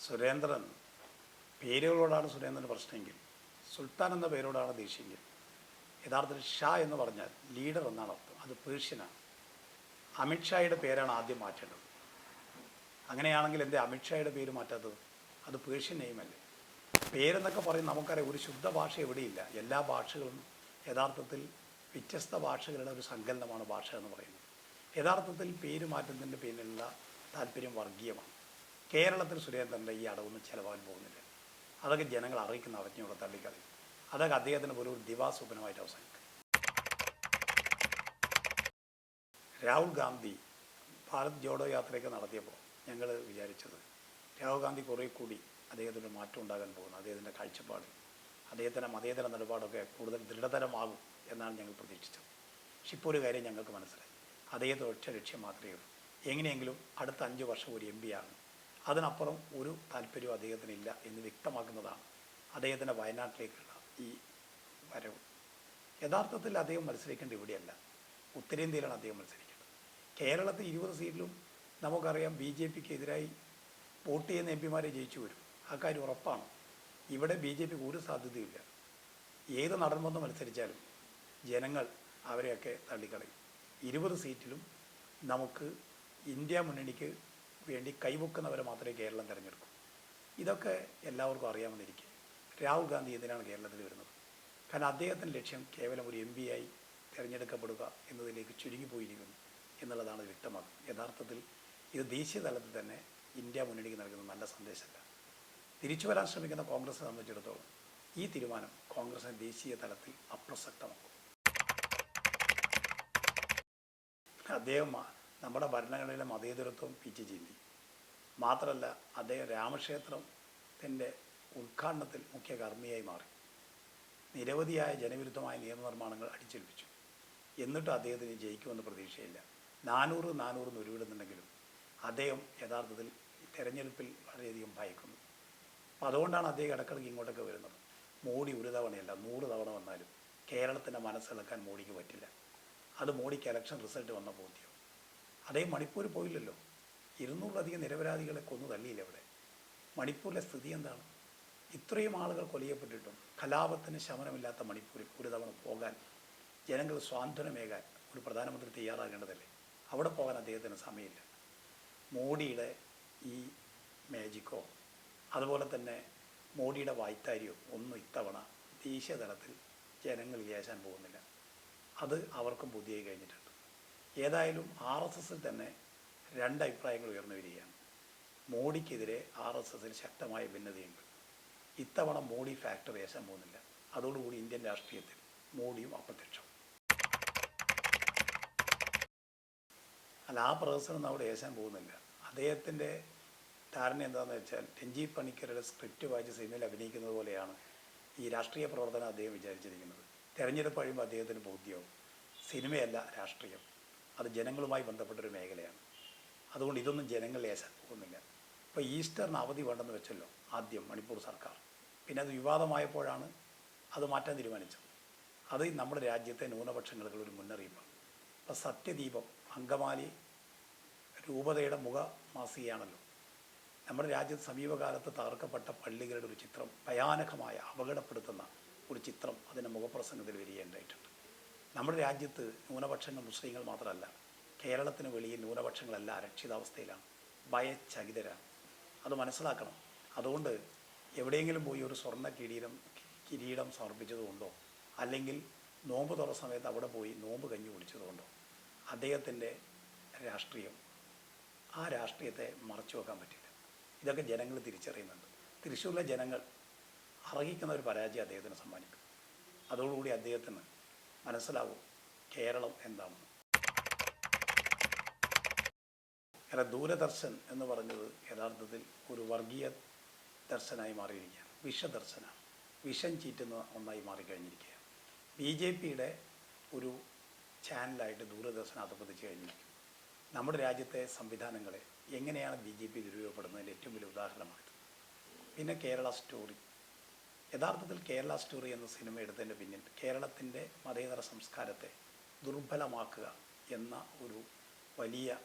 സുരേന്ദ്രൻ പേരുകളോടാണ് സുരേന്ദ്രന് പ്രശ്നമെങ്കിൽ, സുൽത്താൻ എന്ന പേരോടാണ് ദേഷ്യമെങ്കിൽ, യഥാർത്ഥത്തിൽ ഷാ എന്ന് പറഞ്ഞാൽ ലീഡർ എന്നാണ് അർത്ഥം. അത് പേർഷ്യനാണ്. അമിത്ഷായുടെ പേരാണ് ആദ്യം മാറ്റേണ്ടത്. അങ്ങനെയാണെങ്കിൽ എന്തേ അമിത്ഷായുടെ പേര് മാറ്റാത്തത്? അത് പേർഷ്യൻ നെയിമല്ലേ? പേരെന്നൊക്കെ പറയും. നമുക്കറിയാം, ഒരു ശുദ്ധ ഭാഷ എവിടെയില്ല. എല്ലാ ഭാഷകളും യഥാർത്ഥത്തിൽ വ്യത്യസ്ത ഭാഷകളുടെ ഒരു സങ്കലനമാണ് ഭാഷ എന്ന് പറയുന്നത്. യഥാർത്ഥത്തിൽ പേര് മാറ്റുന്നതിൻ്റെ പിന്നിലുള്ള താല്പര്യം വർഗീയമാണ്. കേരളത്തിൽ സുരേന്ദ്രൻ്റെ ഈ അടവൊന്നും ചിലവാൻ പോകുന്നില്ല. അതൊക്കെ ജനങ്ങൾ അറിയിക്കുന്ന അവജ്ഞയോടെ തള്ളിക്കളയും. അതൊക്കെ അദ്ദേഹത്തിന് ഒരു ദിവാസ്വപ്നമായിട്ട് അവസാനിക്കും. രാഹുൽ ഗാന്ധി ഭാരത് ജോഡോ യാത്രയൊക്കെ നടത്തിയപ്പോൾ ഞങ്ങൾ വിചാരിച്ചത് രാഹുൽ ഗാന്ധി കുറേ കൂടി അദ്ദേഹത്തിൻ്റെ മാറ്റം ഉണ്ടാകാൻ പോകുന്നു. അദ്ദേഹത്തിൻ്റെ കാഴ്ചപ്പാട്, അദ്ദേഹത്തിൻ്റെ മതേതര നിലപാടൊക്കെ കൂടുതൽ ദൃഢതരമാകും എന്നാണ് ഞങ്ങൾ പ്രതീക്ഷിച്ചത്. പക്ഷെ ഇപ്പോൾ ഒരു കാര്യം ഞങ്ങൾക്ക് മനസ്സിലായി. അദ്ദേഹത്തിന് ഒറ്റ ലക്ഷ്യം മാത്രമേ ഉള്ളൂ. എങ്ങനെയെങ്കിലും അടുത്ത 5 വർഷം ഒരു MP ആണ്. അതിനപ്പുറം ഒരു താല്പര്യവും അദ്ദേഹത്തിനില്ല എന്ന് വ്യക്തമാക്കുന്നതാണ് അദ്ദേഹത്തിൻ്റെ വയനാട്ടിലേക്കുള്ള ഈ വരവ്. യഥാർത്ഥത്തിൽ അദ്ദേഹം മത്സരിക്കേണ്ട ഇവിടെയല്ല, ഉത്തരേന്ത്യയിലാണ് അദ്ദേഹം മത്സരിക്കേണ്ടത്. കേരളത്തിൽ 20 സീറ്റിലും നമുക്കറിയാം BJPക്ക് എതിരായി വോട്ട് ചെയ്യുന്ന MP മാരെ ജയിച്ചു വരും. ആ കാര്യം ഉറപ്പാണ്. ഇവിടെ BJPക്ക് ഒരു സാധ്യതയില്ല. ഏത് നടൻ വന്ന് മത്സരിച്ചാലും ജനങ്ങൾ അവരെയൊക്കെ തള്ളിക്കളയും. 20 സീറ്റിലും നമുക്ക് ഇന്ത്യ മുന്നണിക്ക് വേണ്ടി കൈവെക്കുന്നവരെ മാത്രമേ കേരളം തിരഞ്ഞെടുക്കൂ. ഇതൊക്കെ എല്ലാവർക്കും അറിയാമെന്നിരിക്കെ രാഹുൽ ഗാന്ധി എന്തിനാണ് കേരളത്തിൽ വരുന്നത്? കാരണം അദ്ദേഹത്തിൻ്റെ ലക്ഷ്യം കേവലം ഒരു MP ആയി തിരഞ്ഞെടുക്കപ്പെടുക എന്നതിലേക്ക് ചുരുങ്ങിപ്പോയിരിക്കുന്നു എന്നുള്ളതാണ് വ്യക്തമാക്കുന്നത്. യഥാർത്ഥത്തിൽ ഇത് ദേശീയ തലത്തിൽ തന്നെ ഇന്ത്യ മുന്നണിക്ക് നൽകുന്ന നല്ല സന്ദേശമല്ല. തിരിച്ചു വരാൻ ശ്രമിക്കുന്ന കോൺഗ്രസിനെ സംബന്ധിച്ചിടത്തോളം ഈ തീരുമാനം കോൺഗ്രസിനെ ദേശീയ തലത്തിൽ അപ്രസക്തമാക്കും. അദ്ദേഹം നമ്മുടെ ഭരണഘടനയിലെ മതേതരത്വം പിച്ച് ചീന്തി. മാത്രമല്ല, അദ്ദേഹം രാമക്ഷേത്രത്തിൻ്റെ ഉദ്ഘാടനത്തിൽ മുഖ്യ കർമ്മിയായി മാറി. നിരവധിയായ ജനവിരുദ്ധമായ നിയമനിർമ്മാണങ്ങൾ അടിച്ചേൽപ്പിച്ചു. എന്നിട്ടും അദ്ദേഹത്തിന് ജയിക്കുമെന്ന് പ്രതീക്ഷയില്ല. 400 ഉരുവിടുന്നുണ്ടെങ്കിലും അദ്ദേഹം യഥാർത്ഥത്തിൽ തെരഞ്ഞെടുപ്പിൽ വളരെയധികം ഭയക്കുന്നു. അപ്പോൾ അതുകൊണ്ടാണ് അദ്ദേഹം ഇടയ്ക്കിടയ്ക്ക് ഇങ്ങോട്ടൊക്കെ വരുന്നത്. മോഡി ഒരു തവണയല്ല 100 തവണ വന്നാലും കേരളത്തിൻ്റെ മനസ്സിളക്കാൻ മോഡിക്ക് പറ്റില്ല. അത് മോഡിക്ക് ഇലക്ഷൻ റിസൾട്ട് വന്ന ബോധ്യം. അദ്ദേഹം മണിപ്പൂർ പോയില്ലല്ലോ. 200-ലധികം നിരപരാധികളെ കൊന്നു തള്ളിയില്ല. ഇവിടെ മണിപ്പൂരിലെ സ്ഥിതി എന്താണ്? ഇത്രയും ആളുകൾ കൊല്ലപ്പെട്ടിട്ടും കലാപത്തിന് ശമനമില്ലാത്ത മണിപ്പൂരിൽ ഒരു തവണ പോകാൻ ജനങ്ങൾ സ്വാന്തനമേകാൻ ഒരു പ്രധാനമന്ത്രി തയ്യാറാകേണ്ടതല്ലേ? അവിടെ പോകാൻ അദ്ദേഹത്തിന് സമയമില്ല. മോഡിയുടെ ഈ മാജിക്കോ അതുപോലെ തന്നെ മോഡിയുടെ വായ്ത്താരിയോ ഒന്നും ഇത്തവണ ദേശീയ തലത്തിൽ ജനങ്ങൾ വിചാരിച്ചാൻ പോകുന്നില്ല. അത് അവർക്കും ബുദ്ധിയായി കഴിഞ്ഞിട്ടുണ്ട്. ഏതായാലും RSSൽ തന്നെ 2 അഭിപ്രായങ്ങൾ ഉയർന്നു വരികയാണ്. മോഡിക്കെതിരെ RSSൽ ശക്തമായ ഭിന്നതയുണ്ട്. ഇത്തവണ മോഡി ഫാക്ടർ ഏശാൻ പോകുന്നില്ല. അതോടുകൂടി ഇന്ത്യൻ രാഷ്ട്രീയത്തിൽ മോഡിയും അപ്രത്യക്ഷവും. അല്ല, ആ പ്രഹസനം അവിടെ ഏശാൻ പോകുന്നില്ല. അദ്ദേഹത്തിൻ്റെ ധാരണ എന്താണെന്ന് വെച്ചാൽ, രഞ്ജീവ് പണിക്കരുടെ സ്ക്രിപ്റ്റ് വായിച്ച് സിനിമയിൽ അഭിനയിക്കുന്നത് പോലെയാണ് ഈ രാഷ്ട്രീയ പ്രവർത്തനം അദ്ദേഹം വിചാരിച്ചിരിക്കുന്നത്. തെരഞ്ഞെടുപ്പ് കഴിയുമ്പോൾ അദ്ദേഹത്തിന് ബോധ്യവും സിനിമയല്ല രാഷ്ട്രീയം, അത് ജനങ്ങളുമായി ബന്ധപ്പെട്ടൊരു മേഖലയാണ്. അതുകൊണ്ട് ഇതൊന്നും ജനങ്ങൾ ഏശാൻ പോകുന്നില്ല. ഇപ്പോൾ ഈസ്റ്ററിന് അവധി വേണ്ടെന്ന് വെച്ചല്ലോ ആദ്യം മണിപ്പൂർ സർക്കാർ. പിന്നെ അത് വിവാദമായപ്പോഴാണ് അത് മാറ്റാൻ തീരുമാനിച്ചത്. അത് നമ്മുടെ രാജ്യത്തെ ന്യൂനപക്ഷങ്ങൾക്ക് ഒരു മുന്നറിയിപ്പാണ്. ഇപ്പോൾ സത്യദീപം അങ്കമാലി രൂപതയുടെ മുഖമാസികയാണല്ലോ. നമ്മുടെ രാജ്യത്ത് സമീപകാലത്ത് തകർക്കപ്പെട്ട പള്ളികളുടെ ഒരു ചിത്രം, ഭയാനകമായ അപകടപ്പെടുത്തുന്ന ഒരു ചിത്രം അതിൻ്റെ മുഖപ്രസംഗത്തിൽ വരികയുണ്ടായിട്ടുണ്ട്. നമ്മുടെ രാജ്യത്ത് ന്യൂനപക്ഷങ്ങൾ മുസ്ലിങ്ങൾ മാത്രമല്ല, കേരളത്തിന് വെളിയിൽ ന്യൂനപക്ഷങ്ങളെല്ലാം അരക്ഷിതാവസ്ഥയിലാണ്, ഭയചകിതരാണ്. അത് മനസ്സിലാക്കണം. അതുകൊണ്ട് എവിടെയെങ്കിലും പോയി ഒരു സ്വർണ്ണ കിരീടം സമർപ്പിച്ചതുകൊണ്ടോ അല്ലെങ്കിൽ നോമ്പ് തുറ സമയത്ത് അവിടെ പോയി നോമ്പ് കഞ്ഞി കുടിച്ചതുകൊണ്ടോ അദ്ദേഹത്തിൻ്റെ രാഷ്ട്രീയം, ആ രാഷ്ട്രീയത്തെ മറച്ചു വെക്കാൻ പറ്റില്ല. ഇതൊക്കെ ജനങ്ങൾ തിരിച്ചറിയുന്നുണ്ട്. തൃശ്ശൂരിലെ ജനങ്ങൾ അർഹിക്കുന്ന ഒരു പരാജയം അദ്ദേഹത്തിന് സമ്മാനിക്കും. അതോടുകൂടി അദ്ദേഹത്തിന് മനസ്സിലാവും കേരളം എന്താണെന്ന്. ദൂരദർശൻ എന്ന് പറഞ്ഞത് യഥാർത്ഥത്തിൽ ഒരു വർഗീയ ദർശനമായി മാറിയിരിക്കുകയാണ്. വിഷദർശനാണ്. വിഷം ചീറ്റുന്ന ഒന്നായി മാറിക്കഴിഞ്ഞിരിക്കുകയാണ്. BJPയുടെ ഒരു ചാനലായിട്ട് ദൂരദർശൻ അധപ്പതിച്ച് കഴിഞ്ഞിരിക്കും. നമ്മുടെ രാജ്യത്തെ സംവിധാനങ്ങളെ എങ്ങനെയാണ് BJP ദുരുപയോഗപ്പെടുന്നതിൻ്റെ ഏറ്റവും വലിയ ഉദാഹരണമാണിത്. പിന്നെ കേരള സ്റ്റോറി. യഥാർത്ഥത്തിൽ കേരള സ്റ്റോറി എന്ന സിനിമ എടുത്തതിൻ്റെ പിന്നിൽ കേരളത്തിൻ്റെ മതേതര സംസ്കാരത്തെ ദുർബലമാക്കുക എന്ന ഒരു വലിയ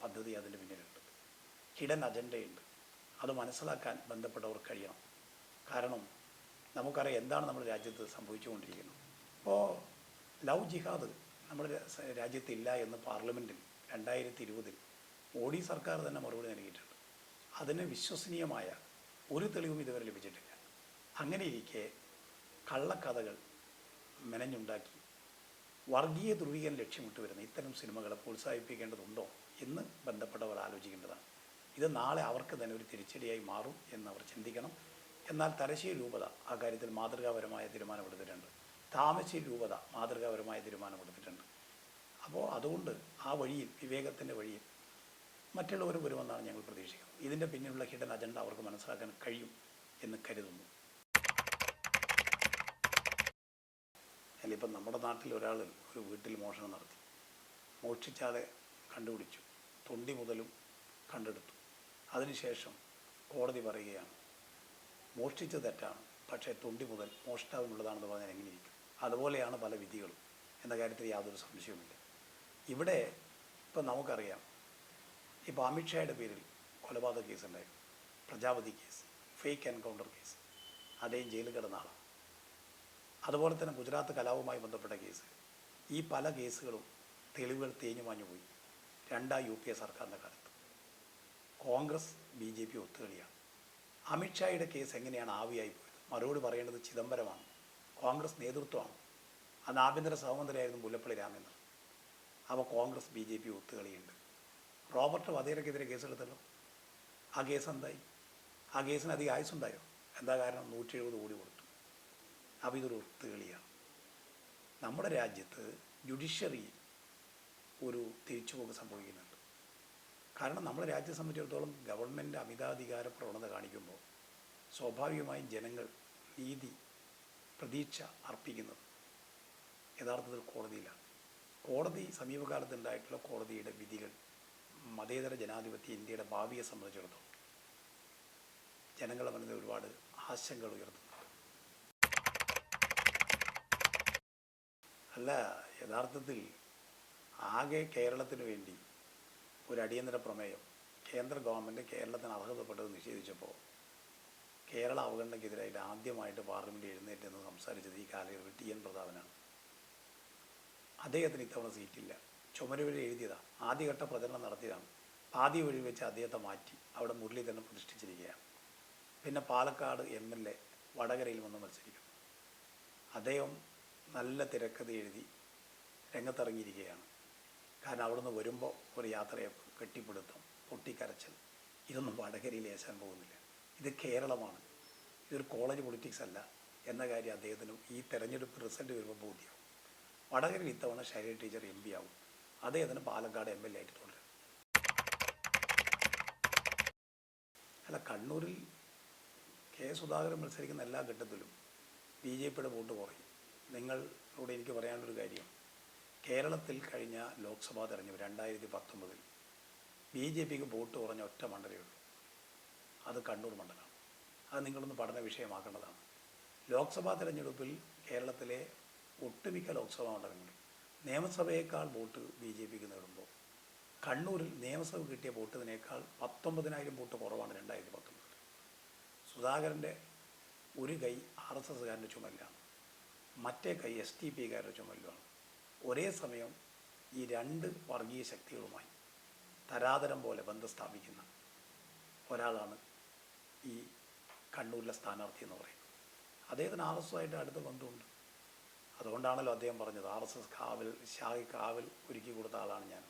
പദ്ധതി അതിൻ്റെ പിന്നിലുണ്ട്. ഹിഡൻ അജണ്ടയുണ്ട്. അത് മനസ്സിലാക്കാൻ ബന്ധപ്പെട്ടവർ കഴിയണം. കാരണം നമുക്കറിയാം എന്താണ് നമ്മുടെ രാജ്യത്ത് സംഭവിച്ചുകൊണ്ടിരിക്കുന്നത്. ഇപ്പോൾ ലവ് ജിഹാദ് നമ്മുടെ രാജ്യത്തില്ല എന്ന് പാർലമെൻറ്റിൽ 2020 മോഡി സർക്കാർ തന്നെ മറുപടി നൽകിയിട്ടുണ്ട്. അതിന് വിശ്വസനീയമായ ഒരു തെളിവും ഇതുവരെ ലഭിച്ചിട്ടില്ല. അങ്ങനെയിരിക്കെ കള്ളക്കഥകൾ മെനഞ്ഞുണ്ടാക്കി വർഗീയ ധ്രുവീകരണം ലക്ഷ്യമിട്ട് വരുന്ന ഇത്തരം സിനിമകളെ പ്രോത്സാഹിപ്പിക്കേണ്ടതുണ്ടോ എന്ന് ബന്ധപ്പെട്ടവർ ആലോചിക്കേണ്ടതാണ്. ഇത് നാളെ അവർക്ക് തന്നെ ഒരു തിരിച്ചടിയായി മാറും എന്ന് അവർ ചിന്തിക്കണം. എന്നാൽ തലശ്ശേരി രൂപത ആ കാര്യത്തിൽ മാതൃകാപരമായ തീരുമാനമെടുത്തിട്ടുണ്ട്. താമരശ്ശേരി രൂപത മാതൃകാപരമായ തീരുമാനമെടുത്തിട്ടുണ്ട്. അപ്പോൾ അതുകൊണ്ട് ആ വഴിയിൽ, വിവേകത്തിൻ്റെ വഴിയിൽ മറ്റുള്ളവർ വരുമെന്നാണ് ഞങ്ങൾ പ്രതീക്ഷിക്കുന്നത്. ഇതിൻ്റെ പിന്നിലുള്ള ഹിഡൻ അജണ്ട അവർക്ക് മനസ്സിലാക്കാൻ കഴിയും എന്ന് കരുതുന്നു. ഇപ്പം നമ്മുടെ നാട്ടിൽ ഒരാൾ ഒരു വീട്ടിൽ മോഷണം നടത്തി, മോഷ്ടിച്ചാലെ കണ്ടുപിടിച്ചു, തൊണ്ടി മുതലും കണ്ടെടുത്തു. അതിനുശേഷം കോടതി പറയുകയാണ് മോഷ്ടിച്ചത് തെറ്റാണ്, പക്ഷേ തൊണ്ടി മുതൽ മോഷ്ടാവിനുള്ളതാണെന്ന് പറഞ്ഞാൽ എങ്ങനെയിരിക്കും? അതുപോലെയാണ് പല വിധികളും എന്ന കാര്യത്തിൽ യാതൊരു സംശയവുമില്ല. ഇവിടെ ഇപ്പം നമുക്കറിയാം, ഇപ്പോൾ അമിത്ഷായുടെ പേരിൽ കൊലപാതക കേസുണ്ടായി, Prajapati case, fake encounter case, അദ്ദേഹം ജയിലിൽ കിടന്ന ആളാണ്. അതുപോലെ തന്നെ ഗുജറാത്ത് കലാപവുമായി ബന്ധപ്പെട്ട കേസ്, ഈ പല കേസുകളും തെളിവുകൾ തേഞ്ഞു മാഞ്ഞു പോയി. UPA സർക്കാരിൻ്റെ കാലത്ത് കോൺഗ്രസ് BJP ഒത്തുകളിയാണ്. അമിത്ഷായുടെ കേസ് എങ്ങനെയാണ് ആവിയായി പോയത്? മറുപടി പറയേണ്ടത് ചിദംബരമാണ്, കോൺഗ്രസ് നേതൃത്വമാണ്. അന്ന് ആഭ്യന്തര സഹമന്ത്രിയായിരുന്നു മുല്ലപ്പള്ളി രാമചന്ദ്രൻ. അപ്പോൾ കോൺഗ്രസ് BJP ഒത്തുകളിയുണ്ട്. റോബർട്ട് വധേരക്കെതിരെ കേസെടുത്തല്ലോ, ആ കേസ് എന്തായി? ആ കേസിന് അധികം ആയുസ്സുണ്ടായോ? എന്താ കാരണം? 170 കോടി കൊടുത്തു. അപ്പോൾ ഇതൊരു ഒത്തുകളിയാണ്. നമ്മുടെ രാജ്യത്ത് ജുഡീഷ്യറി ഒരു തിരിച്ചുപോക്ക് സംഭവിക്കുന്നുണ്ട്. കാരണം നമ്മുടെ രാജ്യത്തെ സംബന്ധിച്ചിടത്തോളം ഗവൺമെൻറ് അമിതാധികാര പ്രവണത കാണിക്കുമ്പോൾ സ്വാഭാവികമായും ജനങ്ങൾ നീതി പ്രതീക്ഷ അർപ്പിക്കുന്നത് യഥാർത്ഥത്തിൽ കോടതിയിലാണ്. കോടതി സമീപകാലത്തുണ്ടായിട്ടുള്ള കോടതിയുടെ വിധികൾ മതേതര ജനാധിപത്യ ഇന്ത്യയുടെ ഭാവിയെ സംബന്ധിച്ചിടത്തോളം ജനങ്ങളുടെ മനസ്സിൽ ഒരുപാട് ആശങ്കകൾ ഉയർത്തുന്നുണ്ട്. അല്ല, യഥാർത്ഥത്തിൽ ആകെ കേരളത്തിന് വേണ്ടി ഒരു അടിയന്തര പ്രമേയം കേന്ദ്ര ഗവൺമെൻറ് കേരളത്തിന് അർഹതപ്പെട്ടത് നിഷേധിച്ചപ്പോൾ കേരള അവഗണനയ്ക്കെതിരായിട്ട് ആദ്യമായിട്ട് പാർലമെൻറ്റ് എഴുന്നേറ്റെന്ന് സംസാരിച്ചത് ഈ കാലയളവിൽ TN പ്രതാപനാണ്. അദ്ദേഹത്തിന് ഇത്തവണ സീറ്റില്ല. ചുമരുവഴി എഴുതിയതാണ്, ആദ്യഘട്ട പ്രചരണം നടത്തിയതാണ്. പാതി വഴി വെച്ച് അദ്ദേഹത്തെ മാറ്റി അവിടെ മുരളീധരനെ പ്രതിഷ്ഠിച്ചിരിക്കുകയാണ്. പിന്നെ പാലക്കാട് MLA വടകരയിൽ വന്ന് മത്സരിക്കുന്നു. അദ്ദേഹം നല്ല തിരക്കഥ എഴുതി രംഗത്തിറങ്ങിയിരിക്കുകയാണ്. കാരണം അവിടുന്ന് വരുമ്പോൾ ഒരു യാത്രയപ്പ്, കെട്ടിപ്പിടുത്തം, പൊട്ടിക്കരച്ചൽ, ഇതൊന്നും വടകരയിൽ ഏശാൻ പോകുന്നില്ല. ഇത് കേരളമാണ്, ഇതൊരു കോളേജ് പൊളിറ്റിക്സ് അല്ല എന്ന കാര്യം അദ്ദേഹത്തിന് ഈ തെരഞ്ഞെടുപ്പ് റിസൾട്ട് വരുമ്പോൾ ബോധ്യമാവും. വടകരയിൽ ഇത്തവണ ശൈലജ ടീച്ചർ MP ആവും, അദ്ദേഹത്തിന് പാലക്കാട് MLA ആയിട്ട് തുടരും. അല്ല, കണ്ണൂരിൽ K. സുധാകരൻ മത്സരിക്കുന്ന എല്ലാ ഘട്ടത്തിലും BJPയുടെ വോട്ട് കുറയും. നിങ്ങളോട് എനിക്ക് പറയാനുള്ളൊരു കാര്യം, കേരളത്തിൽ കഴിഞ്ഞ ലോക്സഭാ തെരഞ്ഞെടുപ്പ് 2019 BJPക്ക് വോട്ട് കുറഞ്ഞ ഒറ്റ മണ്ഡലമേ ഉള്ളൂ, അത് കണ്ണൂർ മണ്ഡലമാണ്. അത് നിങ്ങളൊന്ന് പഠന വിഷയമാക്കേണ്ടതാണ്. ലോക്സഭാ തെരഞ്ഞെടുപ്പിൽ കേരളത്തിലെ ഒട്ടുമിക്ക ലോക്സഭാ മണ്ഡലങ്ങളിൽ നിയമസഭയേക്കാൾ വോട്ട് BJPക്ക് നേടുമ്പോൾ കണ്ണൂരിൽ നിയമസഭ കിട്ടിയ വോട്ടിനേക്കാൾ 19,000 വോട്ട് കുറവാണ് 2019. സുധാകരൻ്റെ ഒരു കൈ RSSകാരൻ്റെ ചുമലിലാണ്, മറ്റേ കൈ STPക്കാരുടെ ചുമലിലാണ്. ഒരേ സമയം ഈ രണ്ട് വർഗീയ ശക്തികളുമായി തരാതരം പോലെ ബന്ധം സ്ഥാപിക്കുന്ന ഒരാളാണ് ഈ കണ്ണൂരിലെ സ്ഥാനാർത്ഥി എന്ന് പറയുന്നത്. അദ്ദേഹത്തിന് RSSുമായിട്ട് അടുത്ത ബന്ധമുണ്ട്. അതുകൊണ്ടാണല്ലോ അദ്ദേഹം പറഞ്ഞത് RSS കാവൽ ശാഖയ്ക്ക് കാവൽ ഒരുക്കി കൊടുത്ത ആളാണ് ഞാൻ.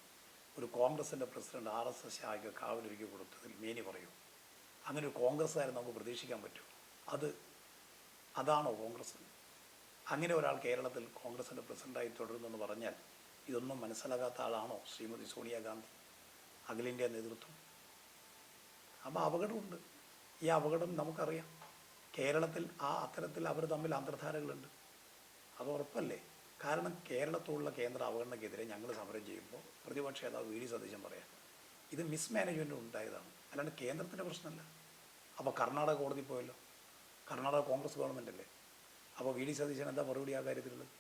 ഒരു കോൺഗ്രസിൻ്റെ പ്രസിഡന്റ് RSS ശാഖയ്ക്ക് കാവൽ ഒരുക്കി കൊടുത്തതിൽ മേനി പറയൂ? അങ്ങനെ ഒരു കോൺഗ്രസ്സുകാരൻ നമുക്ക് പ്രതീക്ഷിക്കാൻ പറ്റുമോ? അതാണോ കോൺഗ്രസ്? അങ്ങനെ ഒരാൾ കേരളത്തിൽ കോൺഗ്രസിൻ്റെ പ്രസിഡൻ്റായി തുടരുന്നെന്ന് പറഞ്ഞാൽ ഇതൊന്നും മനസ്സിലാകാത്ത ആളാണോ ശ്രീമതി സോണിയാഗാന്ധി, അഖിലേന്ത്യാ നേതൃത്വം? അപ്പോൾ അപകടമുണ്ട്. ഈ അപകടം നമുക്കറിയാം. കേരളത്തിൽ അത്തരത്തിൽ അവർ തമ്മിൽ അന്തർധാരകളുണ്ട്, അത് ഉറപ്പല്ലേ? കാരണം കേരളത്തോടുള്ള കേന്ദ്ര അവഗണനയ്ക്കെതിരെ ഞങ്ങൾ സമരം ചെയ്യുമ്പോൾ പ്രതിപക്ഷ നേതാവ് VD സതീശൻ പറയാം ഇത് മിസ്മാനേജ്മെൻറ്റ് ഉണ്ടായതാണ്, അല്ലാണ്ട് കേന്ദ്രത്തിൻ്റെ പ്രശ്നമല്ല. അപ്പോൾ കർണാടക കോടതി പോയല്ലോ, കർണാടക കോൺഗ്രസ് ഗവൺമെൻറ് അല്ലേ? അപ്പോൾ VD സതീശൻ എന്താ മറുപടി ആ കാര്യത്തിലുള്ളത്?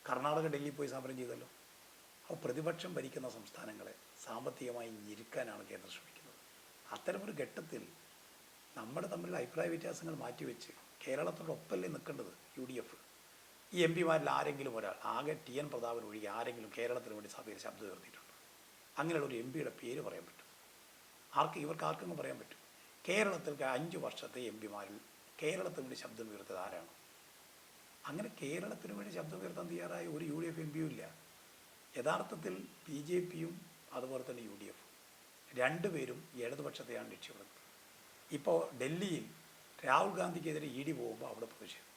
കർണാടക ഡൽഹിയിൽ പോയി സമരം ചെയ്തല്ലോ. അപ്പോൾ പ്രതിപക്ഷം ഭരിക്കുന്ന സംസ്ഥാനങ്ങളെ സാമ്പത്തികമായി ഞെരുക്കാനാണ് കേന്ദ്രം ശ്രമിക്കുന്നത്. അത്തരമൊരു ഘട്ടത്തിൽ നമ്മൾ തമ്മിലുള്ള അഭിപ്രായ വ്യത്യാസങ്ങൾ മാറ്റിവെച്ച് കേരളത്തോടൊപ്പമല്ലേ നിൽക്കേണ്ടത് UDF. ഈ MP മാരിൽ ആരെങ്കിലും ഒരാൾ, ആകെ TN പ്രതാപൻ ഒഴികെ ആരെങ്കിലും കേരളത്തിന് വേണ്ടി സഭയിൽ ശബ്ദം ഉയർത്തിയിട്ടുണ്ട്? അങ്ങനെയുള്ള ഒരു MP യുടെ പേര് പറയാൻ പറ്റും? ഇവർക്ക് ആർക്കെങ്കിലും പറയാൻ പറ്റും? കേരളത്തിൽ 5 വർഷത്തെ MP മാരിൽ കേരളത്തിന് വേണ്ടി ശബ്ദം ഉയർത്തിയത് ആരാണ്? അങ്ങനെ കേരളത്തിന് വേണ്ടി ശബ്ദം ഉയർത്താൻ തയ്യാറായ ഒരു UDF MP ഇല്ല. യഥാർത്ഥത്തിൽ BJP-യും അതുപോലെ തന്നെ UDF രണ്ടുപേരും ഇടതുപക്ഷത്തെയാണ് ലക്ഷ്യമിടുന്നത്. ഇപ്പോൾ ഡൽഹിയിൽ രാഹുൽ ഗാന്ധിക്കെതിരെ ED പോകുമ്പോൾ അവിടെ പ്രതിഷേധം.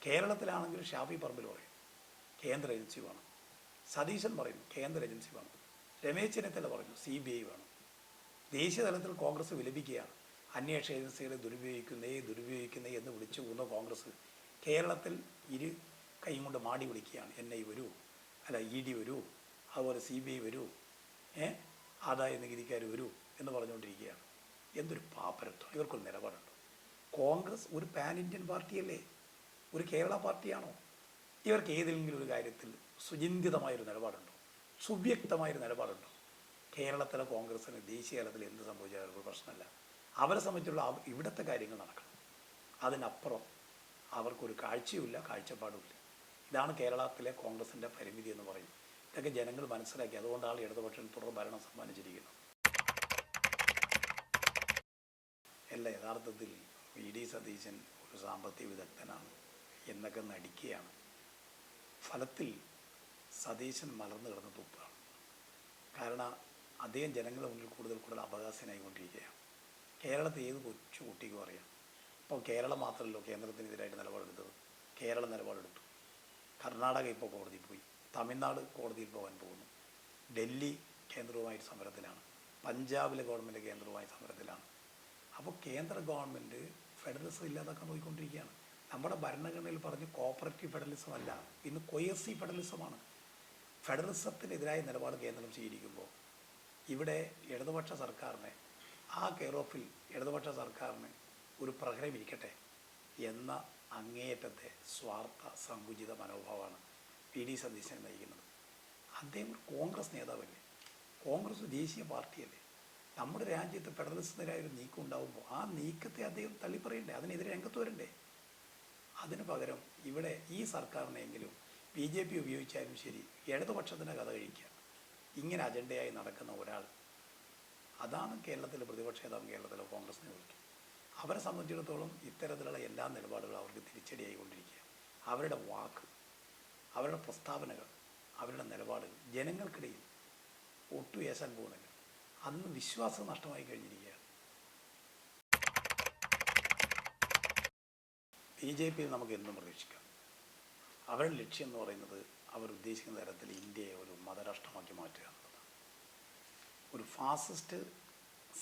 കേരളത്തിലാണെങ്കിൽ ഷാഫി പറമ്പിൽ പറയും കേന്ദ്ര ഏജൻസി വേണം, സതീശൻ പറയും കേന്ദ്ര ഏജൻസി വേണം, രമേശ് ചെന്നിത്തല പറഞ്ഞു CBI വേണം. ദേശീയ തലത്തിൽ കോൺഗ്രസ് വിലപിക്കുകയാണ്, അന്വേഷണ ഏജൻസികളെ ദുരുപയോഗിക്കുന്നേ എന്ന് വിളിച്ചു പോകുന്ന കോൺഗ്രസ് കേരളത്തിൽ കൈയും കൊണ്ട് മാടി വിളിക്കുകയാണ്. NI വരൂ, അല്ല ED വരൂ, അതുപോലെ CBI വരൂ, ആദായ നികുതിക്കാർ വരൂ എന്ന് പറഞ്ഞുകൊണ്ടിരിക്കുകയാണ്. എന്തൊരു പാപ്പരത്വം! ഇവർക്കൊരു നിലപാടുണ്ടോ? കോൺഗ്രസ് ഒരു പാൻ ഇന്ത്യൻ പാർട്ടിയല്ലേ? ഒരു കേരള പാർട്ടിയാണോ? ഇവർക്ക് ഏതെങ്കിലും ഒരു കാര്യത്തിൽ സുചിന്തിതമായൊരു നിലപാടുണ്ടോ? സുവ്യക്തമായൊരു നിലപാടുണ്ടോ? കേരളത്തിലെ കോൺഗ്രസ്സിന് ദേശീയ തലത്തിൽ എന്ത് സംഭവിച്ചാലും ഒരു പ്രശ്നമല്ല. അവരെ സംബന്ധിച്ചുള്ള ഇവിടുത്തെ കാര്യങ്ങൾ നടക്കണം. അതിനപ്പുറം അവർക്കൊരു കാഴ്ചയുമില്ല, കാഴ്ചപ്പാടുമില്ല. ഇതാണ് കേരളത്തിലെ കോൺഗ്രസിൻ്റെ പരിമിതി എന്ന് പറയും. ഇതൊക്കെ ജനങ്ങൾ മനസ്സിലാക്കി. അതുകൊണ്ടാണ് ഇടതുപക്ഷം തുടർ ഭരണം സമ്മാനിച്ചിരിക്കുന്നത്. അല്ല, യഥാർത്ഥത്തിൽ VD സതീശൻ ഒരു സാമ്പത്തിക വിദഗ്ധനാണ് എന്നൊക്കെ നടിക്കുകയാണ്. ഫലത്തിൽ സതീശൻ മലർന്നു കിടന്ന് തുപ്പാണ്. കാരണം അദ്ദേഹം ജനങ്ങളുടെ മുന്നിൽ കൂടുതൽ അപഹാസ്യനായിക്കൊണ്ടിരിക്കുകയാണ്. കേരളത്തിൽ ഏത് കൊച്ചു കുട്ടിക്കും അറിയാം. ഇപ്പോൾ കേരളം മാത്രമല്ലോ കേന്ദ്രത്തിനെതിരായിട്ട് നിലപാടെടുത്തത്. കേരളം നിലപാടെടുത്തു. കർണാടക ഇപ്പോൾ കോടതിയിൽ പോയി. തമിഴ്നാട് കോടതിയിൽ പോകാൻ പോകുന്നു. ഡൽഹി കേന്ദ്രവുമായിട്ട് സമരത്തിലാണ്. പഞ്ചാബിലെ ഗവൺമെൻറ് കേന്ദ്രവുമായി സമരത്തിലാണ്. അപ്പോൾ കേന്ദ്ര ഗവൺമെൻറ് ഫെഡറലിസം ഇല്ലാതാക്കാൻ നോക്കിക്കൊണ്ടിരിക്കുകയാണ്. നമ്മുടെ ഭരണഘടനയിൽ പറഞ്ഞ് കോപ്പറേറ്റീവ് ഫെഡറലിസം അല്ല, ഇന്ന് കൊയസീവ് ഫെഡറലിസമാണ്. ഫെഡറലിസത്തിനെതിരായ നിലപാട് കേന്ദ്രം സ്വീകരിക്കുമ്പോൾ ഇവിടെ ഇടതുപക്ഷ സർക്കാരിനെ ഇടതുപക്ഷ സർക്കാരിന് ഒരു പ്രഹരം ഇരിക്കട്ടെ എന്ന അങ്ങേയറ്റത്തെ സ്വാർത്ഥ സങ്കുചിത മനോഭാവമാണ് VD സതീശൻ നയിക്കുന്നത്. അദ്ദേഹം കോൺഗ്രസ് നേതാവല്ലേ? കോൺഗ്രസ് ദേശീയ പാർട്ടിയല്ലേ? നമ്മുടെ രാജ്യത്ത് ഫെഡറലിസത്തിനെതിരായ ഒരു നീക്കം ഉണ്ടാകുമ്പോൾ ആ നീക്കത്തെ അദ്ദേഹം തള്ളിപ്പറയണ്ടേ? അതിനെതിരെ രംഗത്ത് വരണ്ടേ? അതിന് പകരം ഇവിടെ ഈ സർക്കാരിനെങ്കിലും BJP ഉപയോഗിച്ചാലും ശരി ഇടതുപക്ഷത്തിൻ്റെ കഥ കഴിക്കുക. ഇങ്ങനെ അജണ്ടയായി നടക്കുന്ന ഒരാൾ, അതാണ് കേരളത്തിലെ പ്രതിപക്ഷ നേതാവും കേരളത്തിലെ കോൺഗ്രസ് നേതൃത്വം. അവരെ സംബന്ധിച്ചിടത്തോളം ഇത്തരത്തിലുള്ള എല്ലാ നിലപാടുകളും അവർക്ക് തിരിച്ചടിയായിക്കൊണ്ടിരിക്കുക. അവരുടെ വാക്ക്, അവരുടെ പ്രസ്താവനകൾ, അവരുടെ നിലപാടുകൾ ജനങ്ങൾക്കിടയിൽ ഒട്ടും ഏശാൻ പോകുന്നില്ല. അന്ന് വിശ്വാസം നഷ്ടമായി കഴിഞ്ഞിരിക്കുകയാണ്. BJP നമുക്ക് എന്നും പ്രതീക്ഷിക്കാം. അവരുടെ ലക്ഷ്യം എന്ന് പറയുന്നത് അവർ ഉദ്ദേശിക്കുന്ന തരത്തിൽ ഇന്ത്യയെ ഒരു മതരാഷ്ട്രമാക്കി മാറ്റുക എന്നുള്ളതാണ്. ഒരു ഫാസിസ്റ്റ്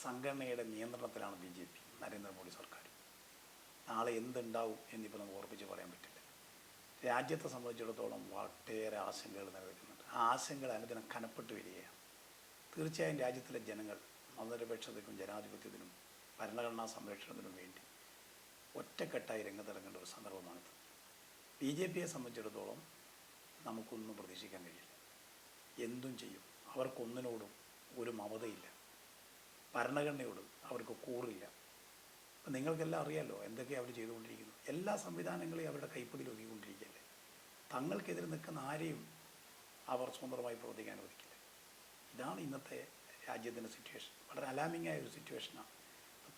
സംഘടനയുടെ നിയന്ത്രണത്തിലാണ് BJP, നരേന്ദ്രമോദി സർക്കാർ. നാളെ എന്തുണ്ടാവും എന്നിപ്പോൾ നമുക്ക് ഉറപ്പിച്ച് പറയാൻ പറ്റില്ല. രാജ്യത്തെ സംബന്ധിച്ചിടത്തോളം ഒട്ടേറെ ആശങ്കകൾ നിലനിൽക്കുന്നുണ്ട്. ആ ആശങ്കകൾ അനുദിനം കനപ്പെട്ട് വരികയാണ്. തീർച്ചയായും രാജ്യത്തിലെ ജനങ്ങൾ മതനിരപേക്ഷതയ്ക്കും ജനാധിപത്യത്തിനും ഭരണഘടനാ സംരക്ഷണത്തിനും വേണ്ടി ഒറ്റക്കെട്ടായി രംഗത്തിറങ്ങേണ്ട ഒരു സന്ദർഭമാണിത്. BJP-യെ സംബന്ധിച്ചിടത്തോളം നമുക്കൊന്നും പ്രതീക്ഷിക്കാൻ കഴിയില്ല. എന്തും ചെയ്യും. അവർക്കൊന്നിനോടും ഒരു മമതയില്ല. ഭരണഘടനയോട് അവർക്ക് കൂറില്ല. അപ്പം നിങ്ങൾക്കെല്ലാം അറിയാമല്ലോ എന്തൊക്കെയാണ് അവർ ചെയ്തുകൊണ്ടിരിക്കുന്നത്. എല്ലാ സംവിധാനങ്ങളെയും അവരുടെ കൈപ്പിടിയിൽ ഒതുക്കിക്കൊണ്ടിരിക്കുകയല്ലേ. തങ്ങൾക്കെതിരെ നിൽക്കുന്ന ആരെയും അവർ സ്വതന്ത്രമായി പ്രവർത്തിക്കാൻ അനുവദിക്കില്ല. ഇതാണ് ഇന്നത്തെ രാജ്യത്തിൻ്റെ സിറ്റുവേഷൻ. വളരെ അലാമിംഗ് ആയ ഒരു സിറ്റുവേഷനാണ്.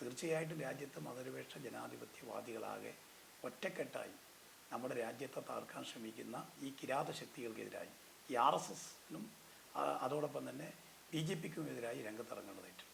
തീർച്ചയായിട്ടും രാജ്യത്ത് മതനിരപേക്ഷ ജനാധിപത്യവാദികളാകെ ഒറ്റക്കെട്ടായി നമ്മുടെ രാജ്യത്തെ തകർക്കാൻ ശ്രമിക്കുന്ന ഈ കിരാത ശക്തികൾക്കെതിരായി ഈ RSS-നും അതോടൊപ്പം തന്നെ BJP-ക്കും എതിരായി രംഗത്തിറങ്ങേണ്ടതായിട്ടുണ്ട്.